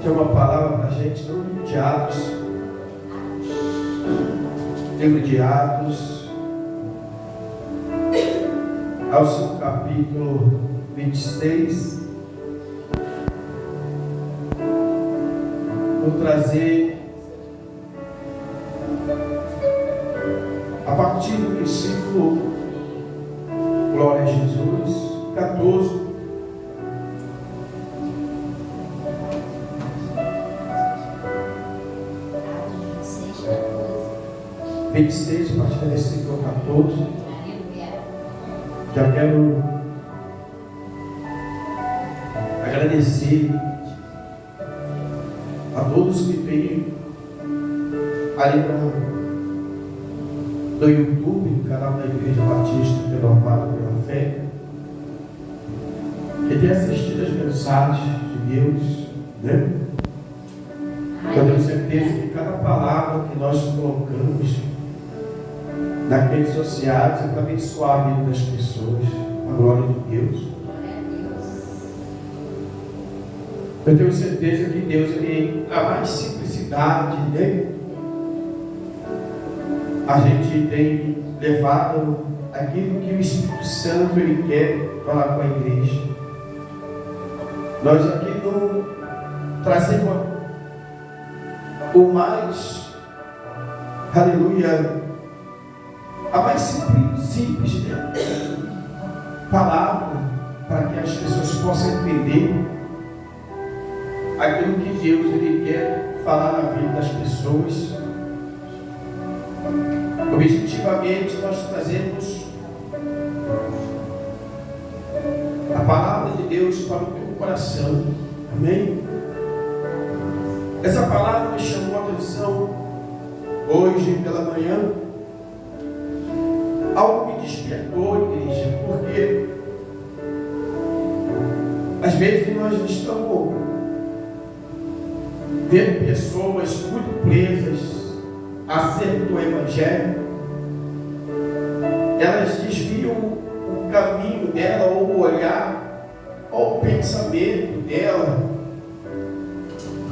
tem uma palavra para a gente no livro de Atos. Livro de Atos, ao seu capítulo 26. Vou trazer a partir do versículo, glória a Jesus, 14. 26, a partir do versículo 14. Já quero agradecer a todos que têm ali no YouTube, no canal da Igreja Batista Renovada pela Fé, que tem assistido as mensagens de Deus, né? Eu tenho certeza que cada palavra que nós colocamos nas redes sociais é para abençoar a vida das pessoas, a glória de Deus. Eu tenho certeza que Deus, ele, a mais simplicidade dele, a gente tem levado aquilo que o Espírito Santo ele quer falar com a igreja. Nós aqui não trazemos o mais, aleluia, a mais simples palavra para que as pessoas possam entender aquilo que Deus ele quer falar na vida das pessoas. Objetivamente nós trazemos a palavra de Deus para o teu coração. Amém? Essa palavra me chamou a atenção hoje pela manhã. Algo me despertou, igreja, porque às vezes nós estamos vendo pessoas muito presas acerca do Evangelho. Elas desviam o caminho dela, ou o olhar, ou o pensamento dela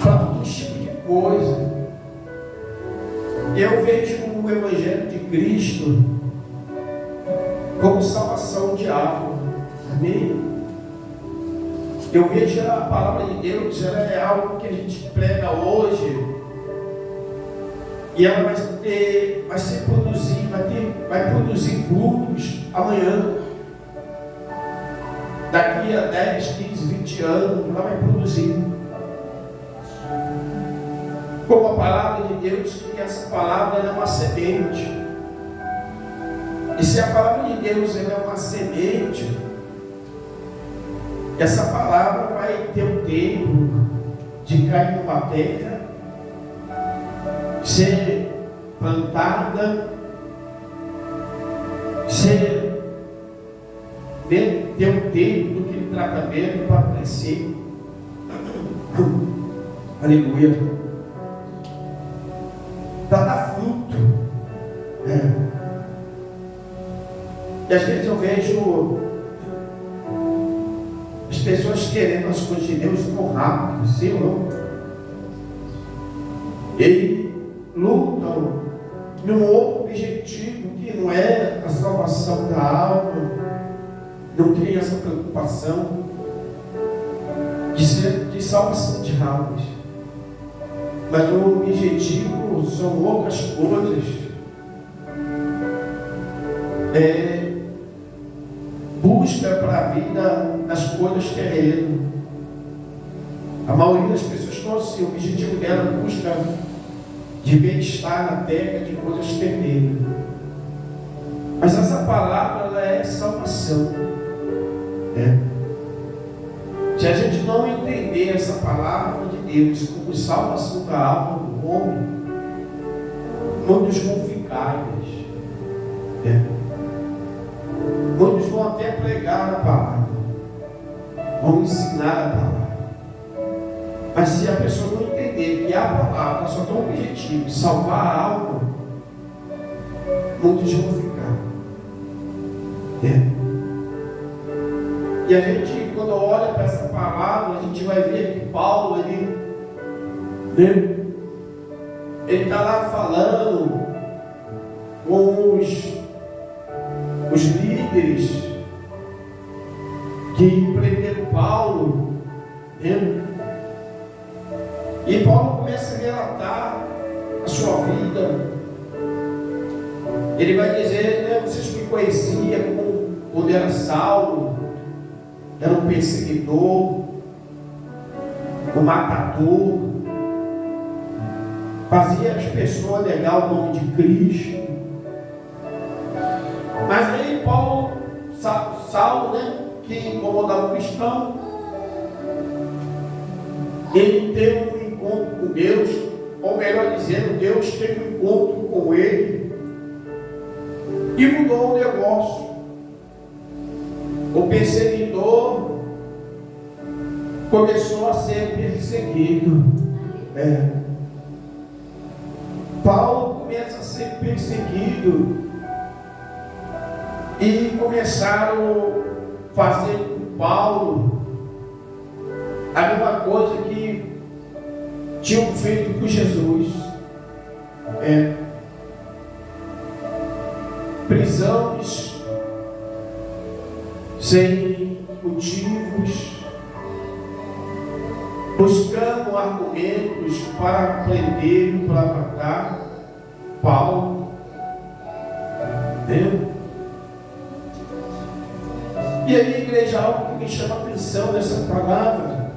para todo tipo de coisa. Eu vejo o Evangelho de Cristo como salvação de alma. Amém? Eu vejo a palavra de Deus, ela é algo que a gente prega hoje, e ela vai ser produzida, vai produzir frutos amanhã. Daqui a 10, 15, 20 anos, ela vai produzir. Como a palavra de Deus, que essa palavra é uma semente. E se a palavra de Deus ela é uma semente, essa palavra vai ter um tempo de cair numa terra, ser plantada, ter um tempo do tratamento para crescer. Aleluia. Para dar fruto. E às vezes eu vejo as pessoas querendo as coisas de Deus tão rápido, sim ou não? E lutam num outro objetivo que não é a salvação da alma, não tem essa preocupação de salvação de almas, mas o objetivo são outras coisas. Busca para a vida as coisas terrenas. A maioria das pessoas não assim, o objetivo dela é busca de bem-estar na terra, de coisas terrenas. Mas essa palavra ela é salvação. Se a gente não entender essa palavra de Deus como salvação da alma do homem, muitos vão ficar, muitos vão até pregar a palavra, vão ensinar a palavra. Mas se a pessoa não entender que a palavra só tem um objetivo, salvar a alma, muitos vão ficar. E a gente, quando olha para essa palavra, a gente vai ver que Paulo, ele Ele está lá falando com os líderes que prenderam Paulo, e Paulo começa a relatar a sua vida. Ele vai dizer, vocês me conheciam quando era Saulo, era um perseguidor, um matador, fazia as pessoas negar o nome de Cristo. Mas aí Paulo, Saulo, que incomodava o cristão, ele teve um encontro com Deus, ou melhor dizendo, Deus teve um encontro com ele e mudou o negócio. O perseguidor começou a ser perseguido. Paulo começa a ser perseguido e começaram a fazer com Paulo a mesma coisa que tinham feito com Jesus. Prisões sem motivos, buscando argumentos para prender, para matar Paulo. E aí, igreja, algo que me chama a atenção nessa palavra,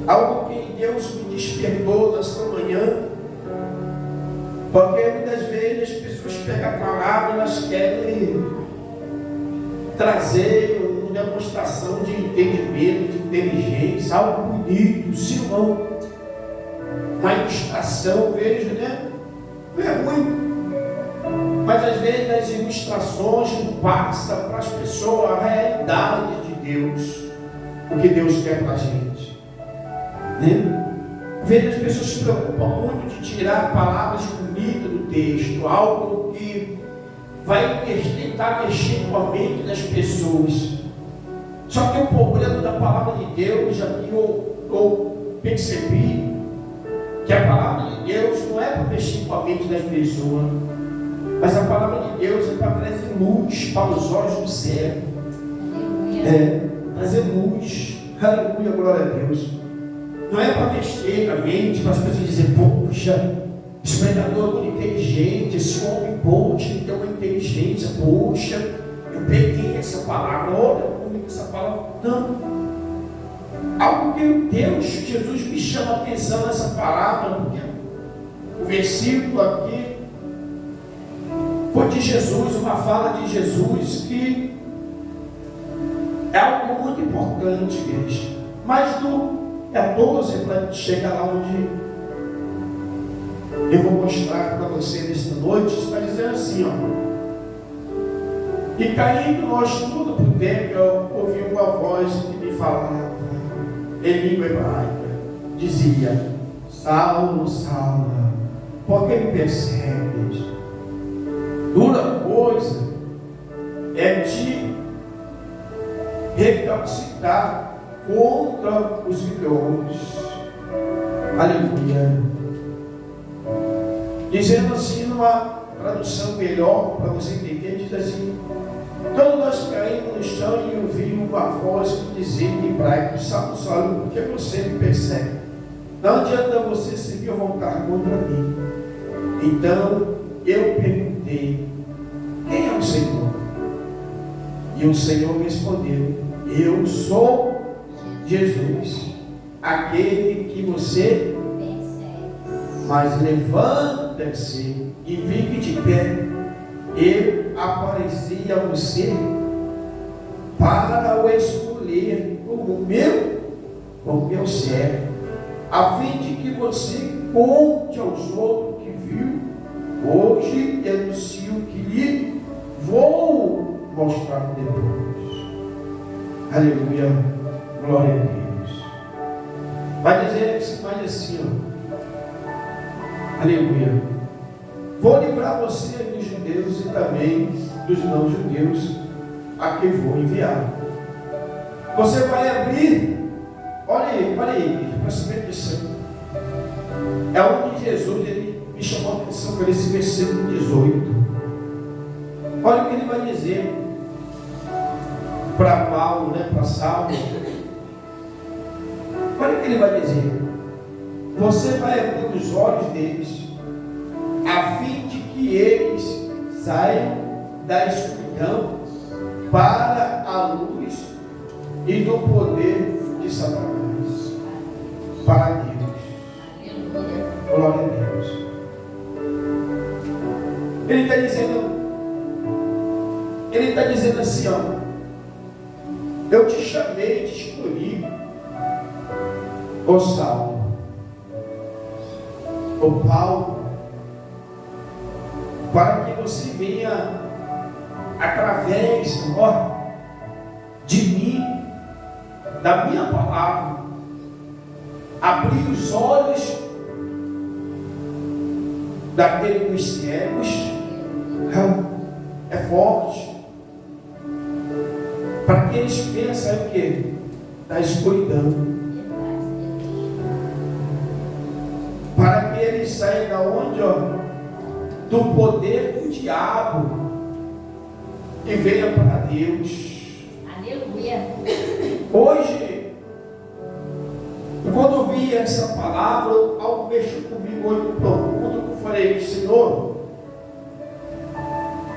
algo que Deus me despertou nesta manhã, porque muitas vezes as pessoas pegam a palavra e elas querem trazer uma demonstração de entendimento, de inteligência, algo bonito, sim ou não? Uma ilustração, vejo, não é ruim. Mas às vezes as ilustrações não passam para as pessoas a realidade de Deus, o que Deus quer para a gente. Às vezes as pessoas se preocupam muito de tirar palavras bonitas do texto, algo que vai tentar mexer com a mente das pessoas. Só que o problema da palavra de Deus, aqui eu percebi que a palavra de Deus não é para mexer com a mente das pessoas, mas a palavra de Deus é para trazer luz para os olhos do céu. Trazer luz. Aleluia, glória a Deus. Não é para mexer na mente, para as pessoas dizerem, poxa, esse pregador é muito inteligente, esse homem, poxa, ele tem uma inteligência, poxa, eu peguei essa palavra, olha comigo essa palavra. Não. Algo que Deus, Jesus me chama a atenção nessa palavra, porque o versículo aqui foi de Jesus, uma fala de Jesus que é algo muito importante, igreja. Mas do 14 para chegar lá onde eu vou mostrar para você nesta noite, está dizendo assim, e caindo nós tudo para o templo, eu ouvi uma voz que me falava em língua hebraica, dizia, Saulo, Saulo, por que me persegues? Dura coisa é te recalcitrar contra os leões. Aleluia. Dizendo assim, numa tradução melhor, para você entender, diz assim, quando nós caímos no chão e ouvimos uma voz que dizia em hebraico, Saulo, Saulo, por que você me persegue? Não adianta você se voltar contra mim. Então eu perguntei, quem é o Senhor? E o Senhor respondeu, eu sou Jesus, aquele que você persegue. Mas levanta-se e fique de pé. Eu apareci a você para o escolher como meu servo, a fim de que você conte aos outros que viu. Hoje anuncio que lhe vou mostrar depois. Aleluia, glória a Deus. Vai dizer assim, aleluia. Vou livrar você dos judeus e também dos não judeus a quem vou enviar. Você vai abrir Olha aí, presta atenção. É onde Jesus ele me chamou a atenção por esse versículo 18. Olha o que ele vai dizer para Paulo, para Saulo. Olha o que ele vai dizer. Você vai abrir os olhos deles, a fim de que eles saiam da escuridão para a luz e do poder de Satanás. Para Deus. Glória a Deus. Ele está dizendo assim, ó. Eu te chamei, te escolhi, ó Saulo, ó Paulo, para que você venha através, de mim, da minha palavra, abrir os olhos daquele dos cegos. É forte. Para que eles pensem o quê? Da escuridão. Para que eles saiam da onde? Do poder do diabo e venham para Deus. Aleluia. Hoje, quando eu vi essa palavra, algo mexeu comigo hoje no profundo. Quando eu falei, Senhor,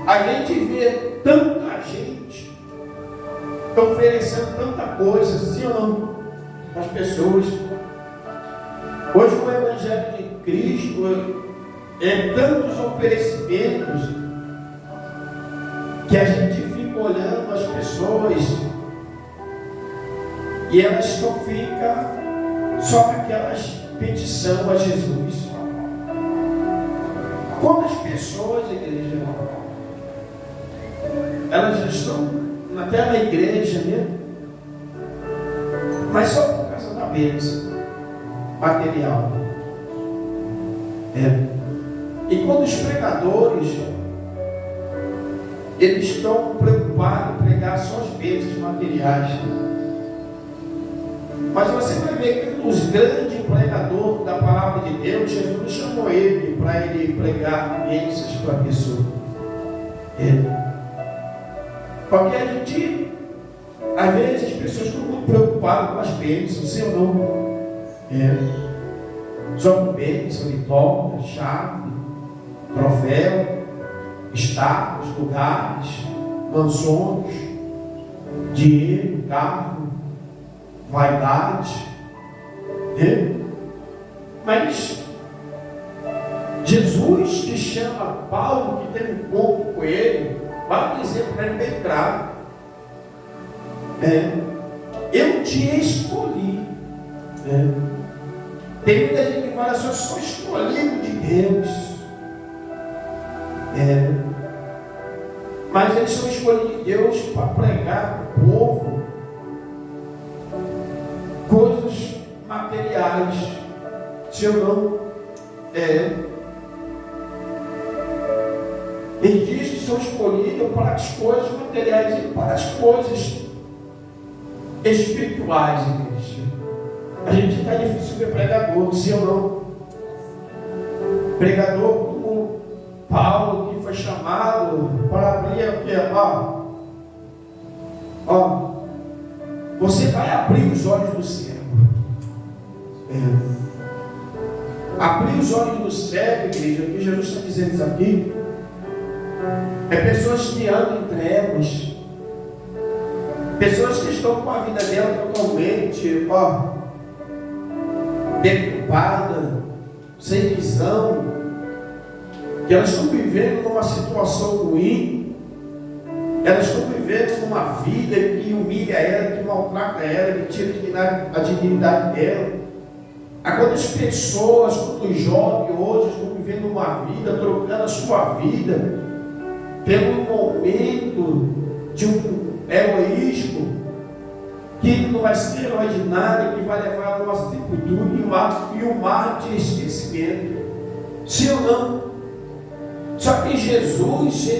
a gente vê tanta gente oferecendo tanta coisa, sim ou não, às pessoas. Hoje o Evangelho de Cristo é tantos oferecimentos que a gente fica olhando as pessoas e elas só ficam só naquelas petições a Jesus. Quantas pessoas, igreja, elas já estão até na igreja mesmo, mas só por causa da bênção material. E quando os pregadores eles estão preocupados em pregar só as bênçãos materiais, mas você vai ver que os grandes pregadores da palavra de Deus, Jesus chamou ele para ele pregar bênçãos para a pessoa. Porque a gente, às vezes, as pessoas estão muito preocupadas com as bênçãos, sim ou não? Só com bênção, vitória, chave, troféu, status, lugares, mansões, dinheiro, carro, vaidade. Mas Jesus te chama, Paulo, que tem um encontro com ele, vai dizer para ele bem claro: eu te escolhi. Tem muita gente que fala assim: eu sou escolhido de Deus. Mas eles são escolhidos de Deus para pregar para o povo coisas materiais. Se eu não. Ele diz que são escolhidos para as coisas materiais e para as coisas espirituais, igreja. A gente está difícil ver pregador, sim ou não? Pregador como Paulo, que foi chamado para abrir o que? Você vai abrir os olhos do cego. Abrir os olhos do cego, igreja, que Jesus está dizendo isso aqui. É pessoas que andam em trevas, pessoas que estão com a vida dela totalmente deturpada, sem visão, que elas estão vivendo numa situação ruim, elas estão vivendo numa vida que humilha ela, que maltrata ela, que tira a dignidade dela. Há quantas pessoas, quantos jovens hoje estão vivendo uma vida, trocando a sua vida pelo momento de um egoísmo que não vai ser herói de nada, que vai levar a nossa sepultura e um mar de esquecimento. Sim ou não? Só que Jesus,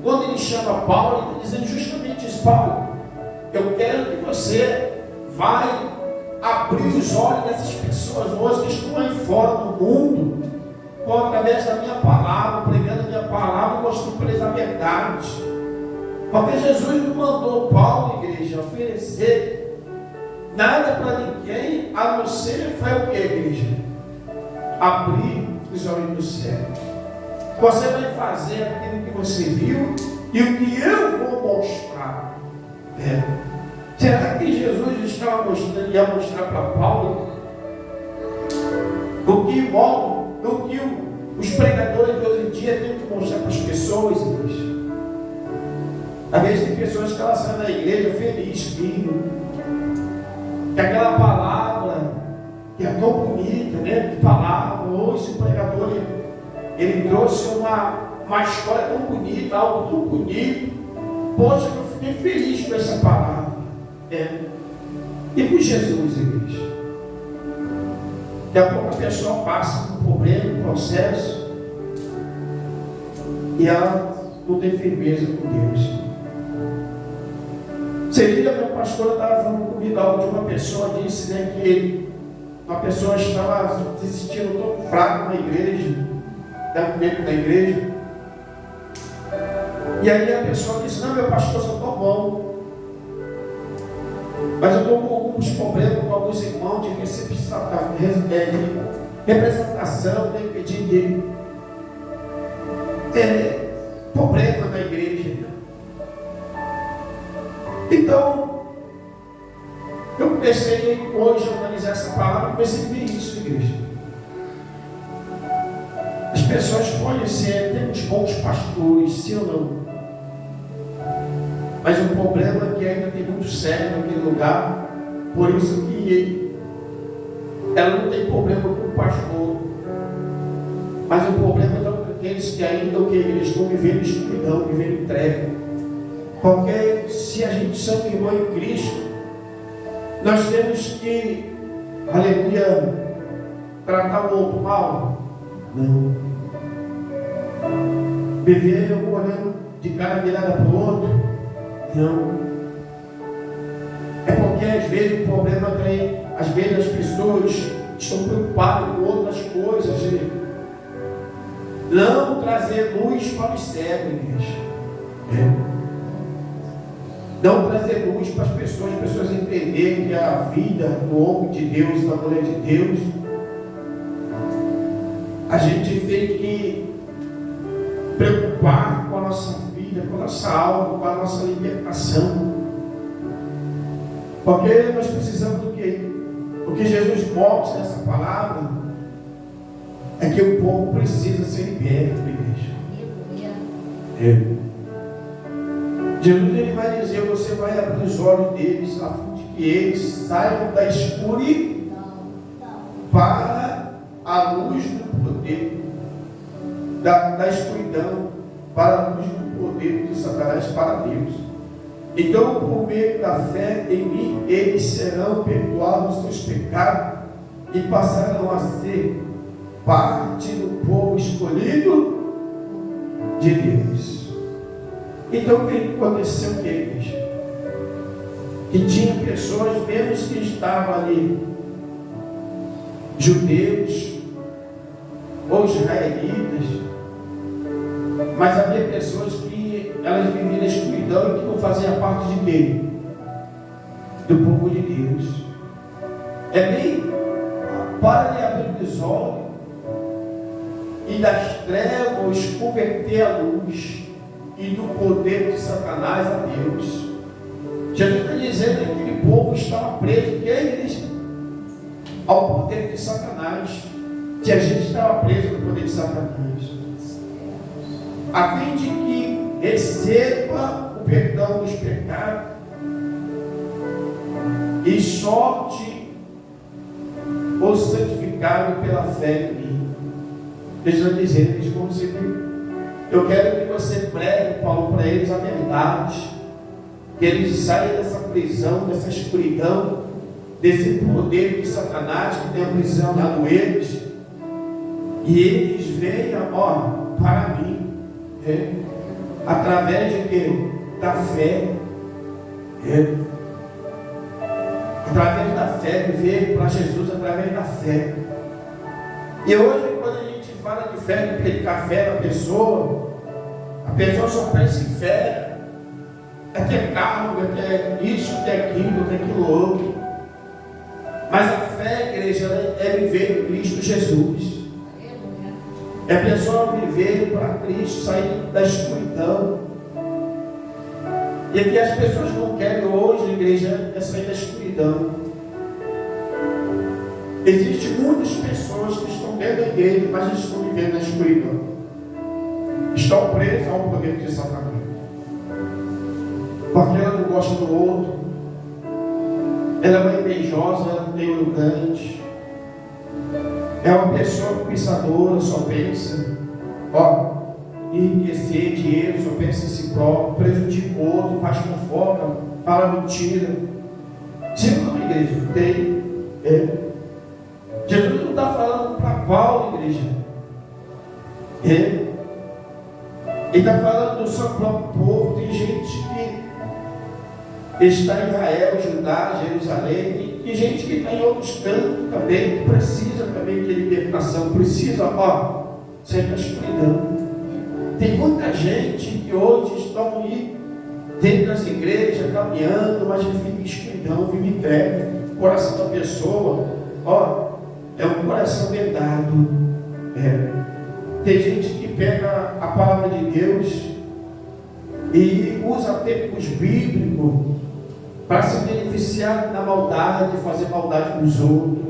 quando ele chama Paulo, ele está dizendo justamente isso: Paulo, eu quero que você vai abrir os olhos dessas pessoas hoje que estão aí fora do mundo, através da minha palavra, pregando a minha palavra, mostrando para eles a verdade. Porque Jesus não mandou Paulo, igreja, oferecer nada para ninguém, a não ser, foi o que, igreja? Abrir os olhos do céu. Você vai fazer aquilo que você viu e o que eu vou mostrar. Será que Jesus estava mostrando, ia mostrar para Paulo o que os pregadores de hoje em dia têm que mostrar para as pessoas, igreja? Às vezes tem pessoas que elas saem da igreja felizes, rindo, que aquela palavra que é tão bonita, né? Que palavra, hoje o pregador ele trouxe uma história tão bonita, algo tão bonito. Poxa, eu fiquei feliz com essa palavra. E com Jesus, igreja. Daqui a pouco a pessoa passa por um problema, um processo, e ela não tem firmeza com Deus. Seria meu pastor estava falando comigo algo de uma pessoa, disse, né, que uma pessoa estava se sentindo tão fraca na igreja, dentro da igreja. E aí a pessoa disse, não, meu pastor, eu estou bom, mas eu estou com alguns problemas com alguns irmãos de representação, de problema na igreja. Então, eu comecei hoje a analisar essa palavra e comecei a ver isso, igreja. As pessoas podem ser, temos bons pastores, sim ou não? Mas o problema é que ainda tem muito sério naquele lugar, por isso que ela não tem problema com o pastor, mas o problema é daqueles que ainda eles estão vivendo escuridão, vivendo entrega. Porque se a gente são irmão em Cristo, nós temos que, aleluia, tratar o outro mal? Não. Viver olhando de cara virada para o outro? Não. É porque às vezes o problema tem, às vezes as pessoas estão preocupadas com outras coisas. Não trazer luz para os cegos, igreja. Não trazer luz para as pessoas entenderem que a vida do homem de Deus, da mulher de Deus, a gente tem que preocupar com a nossa vida, com a nossa alma, com a nossa libertação. Porque nós precisamos do quê? O que Jesus mostra nessa palavra é que o povo precisa ser liberto, igreja. Jesus ele vai dizer, você vai abrir os olhos deles, a fim de que eles saiam da escuridão para a luz do poder, da escuridão para a luz do poder de Satanás para Deus. Então, por meio da fé em mim, eles serão perdoados os seus pecados e passarão a ser parte do povo escolhido de Deus. Então, o que aconteceu com eles? Que tinha pessoas, mesmo que estavam ali, judeus ou israelitas, mas havia pessoas que elas viviam na escuridão e que não faziam parte de quem? Do povo de Deus. É bem para lhe abrir os olhos e das trevas converter a luz e do poder de Satanás a Deus. Jesus está dizendo que aquele povo estava preso, que eles, ao poder de Satanás, que a gente estava preso no poder de Satanás, a fim de que receba o perdão dos pecados e sorte o santificado pela fé em mim. Deixa eu dizer, eles vão seguir. Eu quero que você pregue, Paulo, para eles a verdade, que eles saiam dessa prisão, dessa escuridão, desse poder de Satanás que tem aprisionado eles, e eles venham, para mim, através de quê? Da fé. através da fé, viver para Jesus através da fé. E hoje, quando a gente fala de fé, de predicar fé na pessoa, a pessoa só pensa em fé, é ter carro, é ter isso, ter aquilo, ter aquilo outro. Mas a fé, igreja, é viver em Cristo Jesus. É a pessoa viver para Cristo, sair da escuridão. E aqui as pessoas não querem hoje, igreja, é sair da escuridão. Existem muitas pessoas que estão dentro da igreja, mas estão vivendo na escuridão. Estão presas ao poder de Satanás. Porque ela não gosta do outro. Ela é uma invejosa, ela não tem arrogante. É uma pessoa pensadora, só pensa, enriquecer dinheiro, só pensa em si próprio, prejudica o outro, faz fofoca, fala mentira. Se não, igreja, tem. Jesus não está falando para Paulo, igreja. Ele está falando do seu próprio povo. Tem gente que está em Israel, Judá, Jerusalém, e gente que está em outros cantos também, que precisa também de libertação, precisa, sair da escuridão. Tem muita gente que hoje estão aí dentro das igrejas, caminhando, mas vive em escuridão, vive em treva. O coração da pessoa, é um coração vedado. Tem gente que pega a palavra de Deus e usa termos bíblicos para se beneficiar da maldade, fazer maldade com os outros.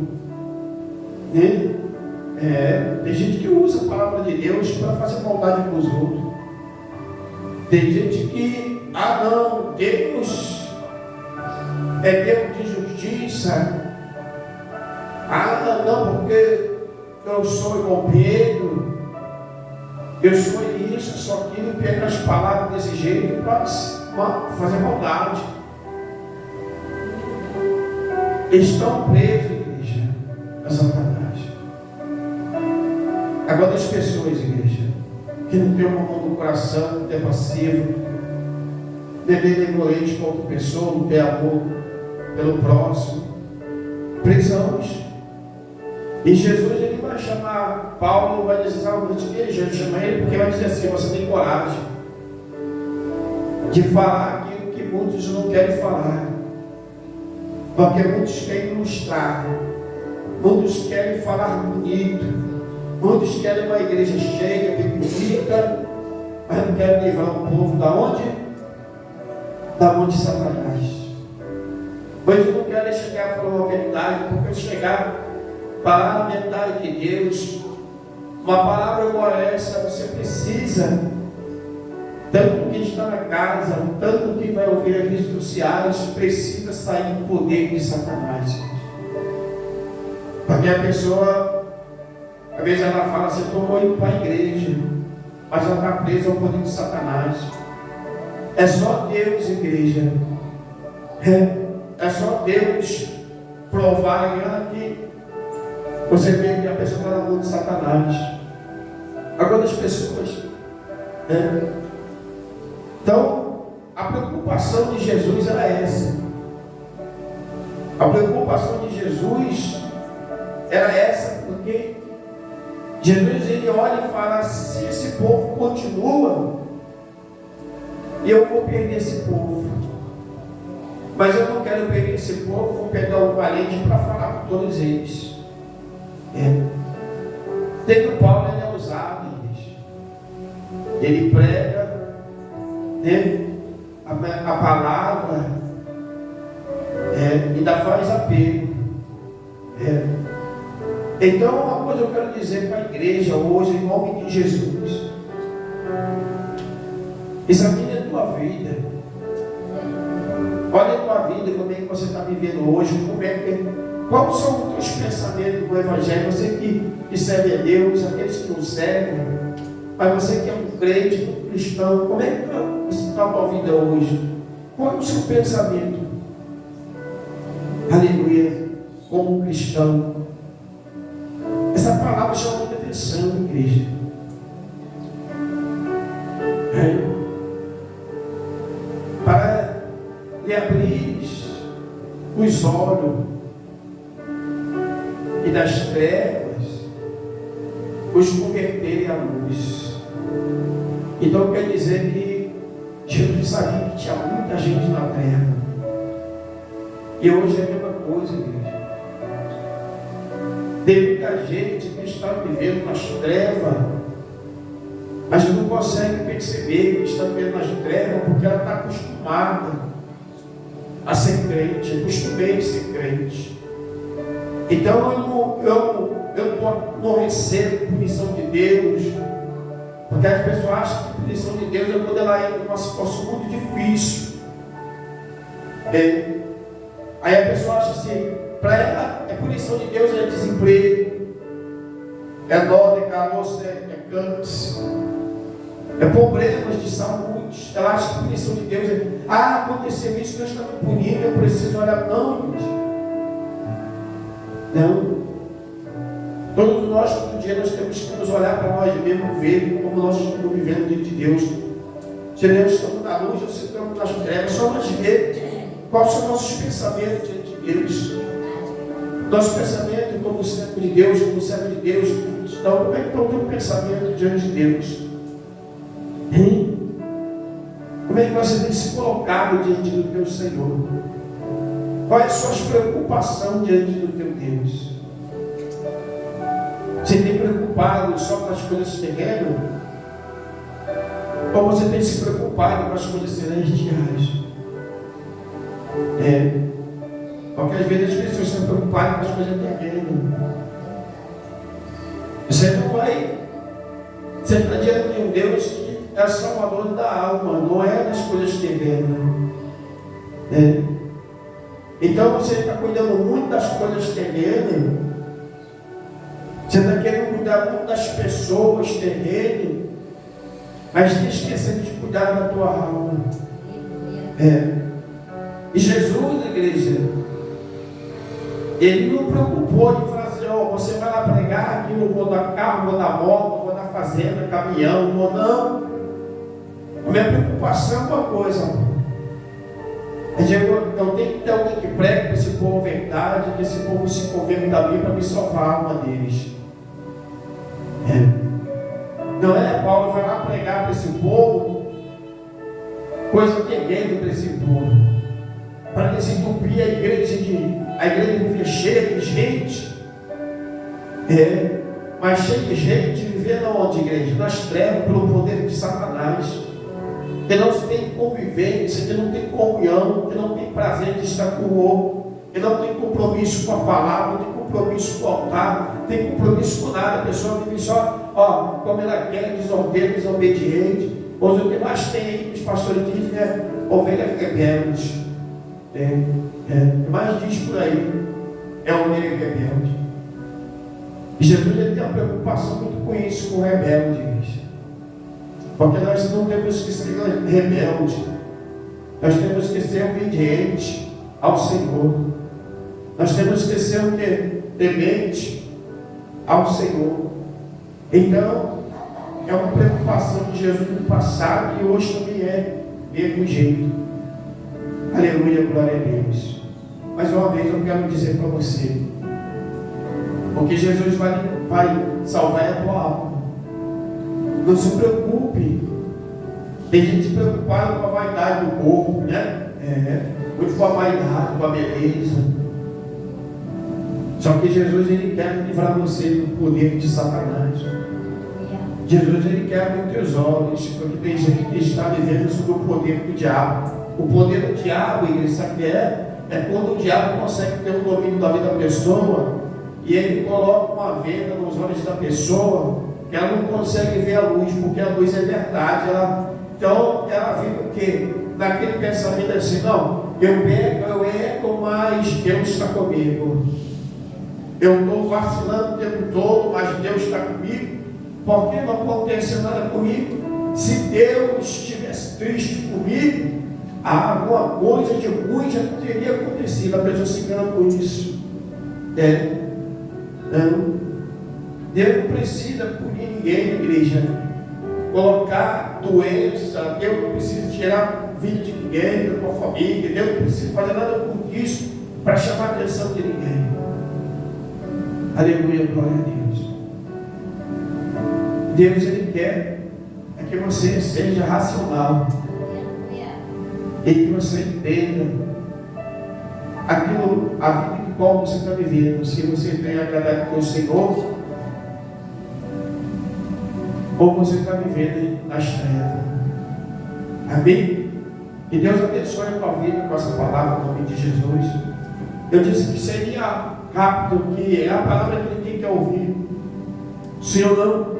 Tem gente que usa a palavra de Deus para fazer maldade com os outros. Tem gente que, não, Deus é Deus de justiça. Não, porque eu sou igual Pedro, eu sou isso, só que ele pega as palavras desse jeito para fazer maldade. Estão presos, igreja, a Satanás. Agora as pessoas, igreja, que não tem uma mão no coração, não tem passivo, não é benevolente com outra pessoa, não tem amor pelo próximo, prisões. E Jesus, ele vai chamar Paulo, vai dizer, ele chama ele porque vai dizer assim, você tem coragem de falar aquilo que muitos não querem falar, porque muitos querem ilustrar, muitos querem falar bonito, muitos querem uma igreja cheia, bonita, mas não querem livrar o povo da onde? Da mão de Satanás. Mas não querem chegar para uma verdade, porque chegar para a verdade de Deus, uma palavra como essa, você precisa, tanto que está na casa, tanto que vai ouvir as redes sociais, precisa sair do poder de Satanás. Porque a pessoa, às vezes ela fala assim, estou indo para a igreja, mas ela está presa ao poder de Satanás. É só Deus, igreja. É só Deus provar que você vê que a pessoa está na mão de Satanás. Agora as pessoas. Então, a preocupação de Jesus era essa. A preocupação de Jesus era essa, porque Jesus, ele olha e fala, se esse povo continua, eu vou perder esse povo. Mas eu não quero perder esse povo, vou pegar um valente para falar com todos eles. Tem que o Paulo, ele é usado, ele prega, a palavra, ainda faz apelo. Então, uma coisa eu quero dizer para a igreja hoje, em nome de Jesus: examine a tua vida, olha a tua vida, como é que você está vivendo hoje, quais são os teus pensamentos do Evangelho? Você que serve a Deus, aqueles que não servem, mas você que é um crente, um cristão, como é que está a tua vida hoje? Qual é o seu pensamento? Aleluia, como um cristão. Essa palavra chama muita atenção, igreja. Para lhe abrir os dos olhos e das trevas os converterem à luz. Então quer dizer que Jesus sabia que tinha muita gente na terra. E hoje é a mesma coisa, igreja. Tem muita gente que está vivendo nas trevas, mas não consegue perceber que está vivendo nas trevas porque ela está acostumada a ser crente, acostumei a ser crente. Então eu não recebo punição de Deus, porque as pessoas acham que a punição de Deus é quando ela entra numa situação muito difícil. Aí a pessoa acha assim, para ela a punição de Deus é desemprego, é dor, é caroço, é câncer, é problemas de saúde. Ela acha que a punição de Deus é, aconteceu isso, Deus está me punindo, eu preciso olhar. Não, gente. Não. Todos nós, todo dia, nós temos que nos olhar para nós mesmos, ver como nós estamos vivendo diante de Deus. Se nós estamos na luz ou se estamos nas trevas, só nós ver quais são nossos pensamentos diante de Deus. Nosso pensamento como servo de Deus, como servo de Deus. Então, como é que está o teu pensamento diante de Deus? Hein? Como é que você tem se colocado diante do teu Senhor? Quais são as suas preocupações diante do teu Deus? Você tem preocupado só com as coisas terrenas? Ou você tem se preocupado com as coisas celestiais? Porque às vezes as pessoas estão preocupadas com as coisas terrenas. Você não vai. Você está diante de um Deus que é o salvador da alma, não é das coisas terrenas. Então você está cuidando muito das coisas terrenas. Você está querendo cuidar muito das pessoas terrenas, mas está esquecendo de cuidar da tua alma. E Jesus, igreja, ele não preocupou de falar assim, você vai lá pregar aqui, eu vou dar carro, vou dar moto, vou dar fazenda, caminhão, vou não. A minha preocupação é uma coisa. Eu tenho que ter alguém que pregue para esse povo a verdade, que esse povo se converta a mim para me salvar a alma deles. Não é Paulo vai lá pregar para esse povo coisa terrível para esse povo, para desentupir a igreja viver cheia de gente, mas cheia de gente vivendo onde, igreja? Nas trevas, pelo poder de Satanás, que não tem convivência, que não tem comunhão, que não tem prazer de estar com o outro, que não tem compromisso com a palavra, não tem compromisso com o altar, não tem compromisso com nada. A pessoa vive só, como ela quer, desordeira, desobediente. Hoje o que mais tem aí, os pastores dizem, ovelhas rebeldes. O que mais diz por aí é ovelha rebelde. E Jesus ele tem uma preocupação muito com isso, com o rebelde, igreja. Porque nós não temos que ser rebeldes, nós temos que ser obedientes ao Senhor. Nós temos que ser o que? Temente ao Senhor. Então, é uma preocupação de Jesus no passado e hoje também é mesmo jeito. Aleluia, glória a Deus. Mais uma vez eu quero dizer para você, porque Jesus vai salvar a tua alma. Não se preocupe. Tem gente preocupada com a vaidade do corpo, né? Muito com a vaidade, com a beleza. Só que Jesus ele quer livrar você do poder de Satanás. Jesus ele quer abrir os teus olhos, porque tem gente que está vivendo sob o poder do diabo. O poder do diabo, igreja, sabe o que é? É quando o diabo consegue ter o domínio da vida da pessoa e ele coloca uma venda nos olhos da pessoa que ela não consegue ver a luz, porque a luz é verdade. Então ela fica o quê? Naquele pensamento assim, não, eu erro, mas Deus está comigo. Eu estou vacilando o tempo todo, mas Deus está comigo. Por que não acontece nada comigo? Se Deus estivesse triste comigo, alguma coisa de ruim já teria acontecido. A pessoa se engana por isso. Deus não precisa punir ninguém, igreja. Colocar doença, Deus não precisa tirar vida de ninguém, da tua família. Deus não precisa fazer nada por isso para chamar a atenção de ninguém. Aleluia, glória a Deus. Deus, Ele quer que você seja racional e que você entenda aquilo, a vida que qual você está vivendo, se você tem agradado com o Senhor ou você está vivendo nas trevas. Amém? Que Deus abençoe a tua vida com essa palavra, no nome de Jesus. Eu disse que seria rápido, que é a palavra que ninguém quer ouvir. Sim ou não?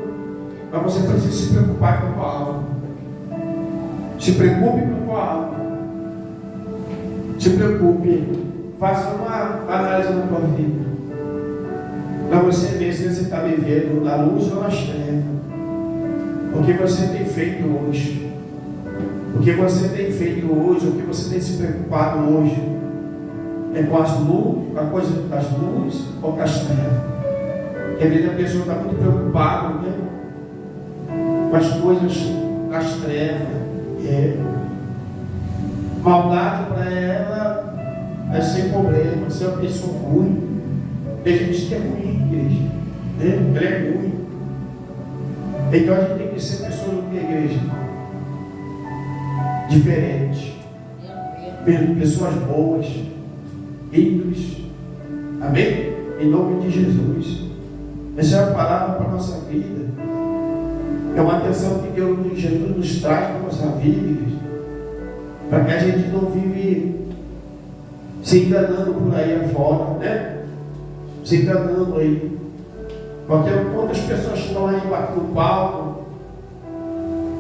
Mas você precisa se preocupar com a tua alma. Se preocupe com a tua alma. Se preocupe. Faça uma análise na tua vida. Para você ver se você está vivendo na luz ou nas trevas. O que você tem feito hoje. O que você tem feito hoje. O que você tem se preocupado hoje. É com as luzes, com a coisa das luzes ou com as trevas. Porque às vezes a pessoa está muito preocupada, né? Com as coisas das trevas. Maldade para ela é sem problema, ser uma pessoa ruim. Tem gente que é ruim, igreja, né? Ela é ruim. Então a gente tem que ser pessoas da igreja diferentes, pessoas boas, ímpios. Amém? Em nome de Jesus. Essa é a palavra para a nossa vida. É uma atenção que Deus, Jesus nos traz para a nossa vida, para que a gente não vive se enganando por aí afora, né? Se enganando aí. Porque quantas pessoas estão aí batendo palco,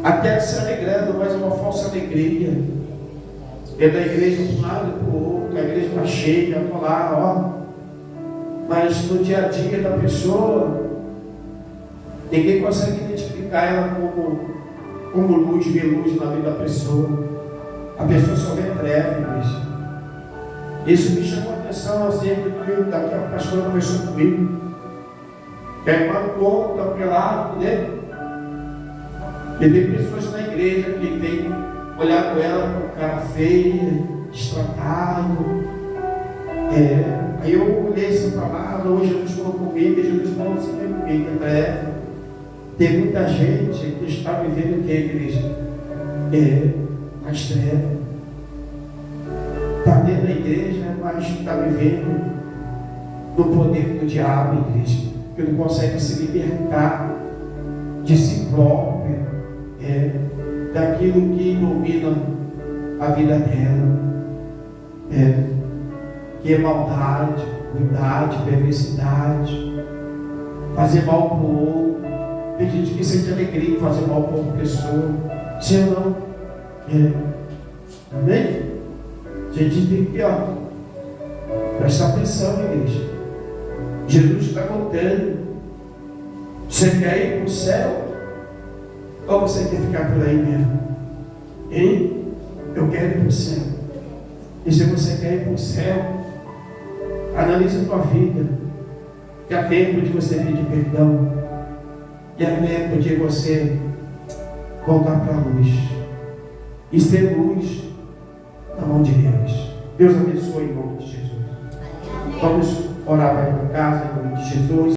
até se alegrando, mas é uma falsa alegria. É da igreja de um lado e para o outro, a igreja está cheia, está lá, ó. Mas no dia a dia da pessoa, ninguém consegue identificar ela como luz, ver luz na vida da pessoa. A pessoa só vê trevas. Isso me chamou a atenção assim, porque daqui a pastora conversou comigo. Que a irmã conta pelado, né? E tem pessoas na igreja que tem olhado ela com cara feia, destratado. Aí eu olhei essa palavra, hoje Jesus falou comigo, e Jesus falou assim comigo, tem muita gente que está vivendo o que, igreja? As trevas. Está dentro da igreja, mas está vivendo no poder do diabo, igreja. Que não consegue se libertar de si próprio, daquilo que domina a vida dela. Que é maldade, ruindade, perversidade, fazer mal para o outro. Tem gente que sente alegria em fazer mal para outra pessoa. Sim ou não? Amém? A gente tem que prestar atenção, igreja. Jesus está contando. Você quer ir para o céu? Ou você quer ficar por aí mesmo? Hein? Eu quero ir para o céu. E se você quer ir para o céu, analise a tua vida. Que há tempo de você pedir perdão. E há tempo de você voltar para a luz. E ser luz na mão de Deus. Deus abençoe em nome de Jesus. Vamos orar para casa em nome de Jesus.